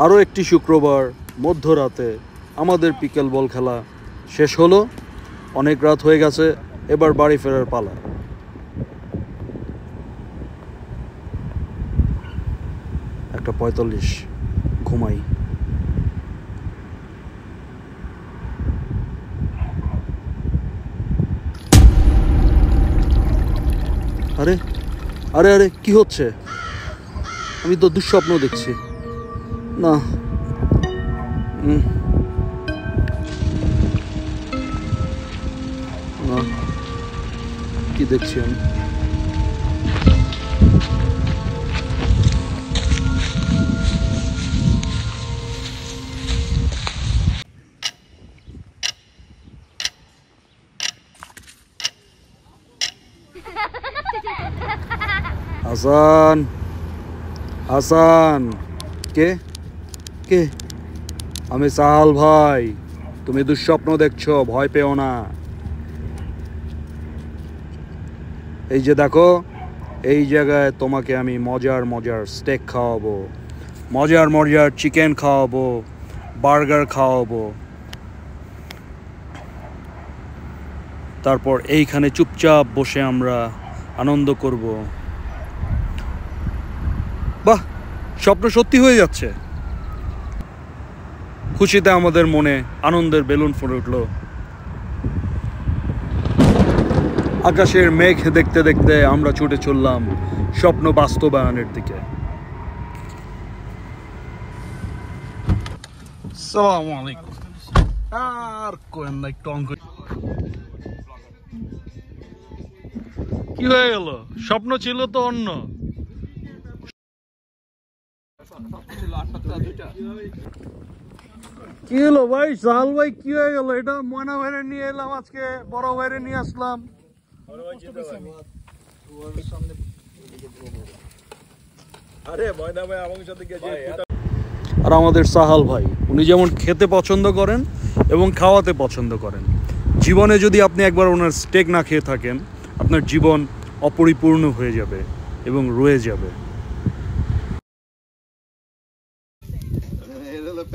আরও একটি শুক্রবার মধ্যরাতে আমাদের পিকেল বল খেলা শেষ হলো। অনেক রাত হয়ে গেছে, এবার বাড়ি ফেরার পালা। একটা 45 ঘুমাই। আরে আরে আরে কি হচ্ছে? আমি তো দুঃস্বপ্ন দেখছি। না, না, কি দেখছি আমি? হাসান, হাসান, কে কে? আমি সাহাল ভাই। তুমি দুঃস্বপ্ন দেখছো, ভয় পেও না। এই যে দেখো, এই জায়গায় তোমাকে আমি মজার মজার স্টেক খাওয়াবো, মজার মজার চিকেন খাওয়াবো, বার্গার খাওয়াবো। তারপর এইখানে চুপচাপ বসে আমরা আনন্দ করব। বাহ, স্বপ্ন সত্যি হয়ে যাচ্ছে। খুশিতে আমাদের মনে আনন্দের বেলুন ফুটে উঠল। আকাশের মেঘ দেখতে দেখতে আমরা ছুটে চললাম স্বপ্ন বাস্তবায়নের দিকে। আসসালামু আলাইকুম। আর কোন না, একটু অঙ্ক কি হয়ে গেল? স্বপ্ন ছিল তো অন্য। কি হলো ভাই সাহাল ভাই, কি হয়ে গেল? এটা ময়না ভাইরে নিয়ে এলাম, আজকে বড় ভাইরে নিয়ে আসলাম। আর আমাদের সাহাল ভাই, উনি যেমন খেতে পছন্দ করেন এবং খাওয়াতে পছন্দ করেন। জীবনে যদি আপনি একবার ওনার স্টেক না খেয়ে থাকেন, আপনার জীবন অপরিপূর্ণ হয়ে যাবে এবং রয়ে যাবে।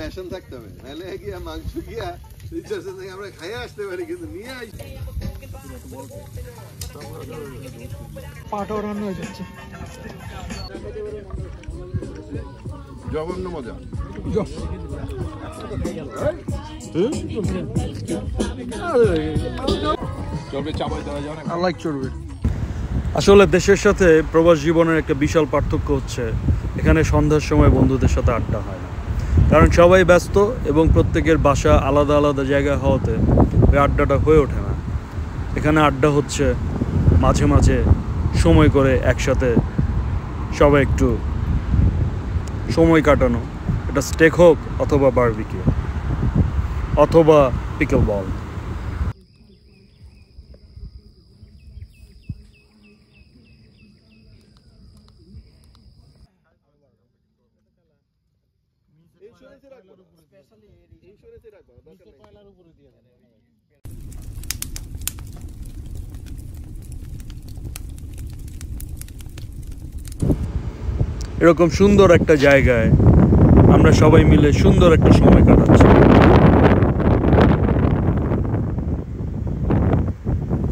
প্যাশন থাকতে হবে, নাহলে গিয়া মাংস গিয়া রিচার্জের থেকে আমরা খাইয়ে আসতে পারি, কিন্তু নিয়ে আসি পাটা রান্না হয়ে যাচ্ছে। জঘন্য মজা। আসলে দেশের সাথে প্রবাস জীবনের একটা বিশাল পার্থক্য হচ্ছে, এখানে সন্ধ্যার সময় বন্ধুদের সাথে আড্ডা হয় না, কারণ সবাই ব্যস্ত এবং প্রত্যেকের বাসা আলাদা আলাদা জায়গায় হওয়াতে ওই আড্ডাটা হয়ে ওঠে না। এখানে আড্ডা হচ্ছে মাঝে মাঝে সময় করে একসাথে সবাই একটু সময় কাটানো। এটা স্টেক হোক অথবা বারবিকিউ অথবা পিকল বল। এরকম সুন্দর একটা জায়গায় আমরা সবাই মিলে সুন্দর একটা সময় কাটাচ্ছি।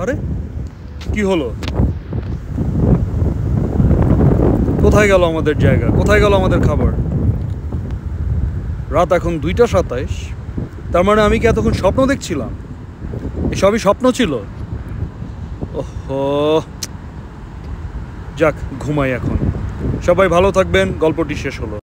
আরে কি হলো? কোথায় গেল আমাদের জায়গা? কোথায় গেল আমাদের খাবার? রাত এখন 2টা 27। তার মানে আমি কি এতক্ষণ স্বপ্ন দেখছিলাম? এসবই স্বপ্ন ছিল? ওহো, যাক ঘুমাই এখন। সবাই ভালো থাকবেন। গল্পটি শেষ হলো।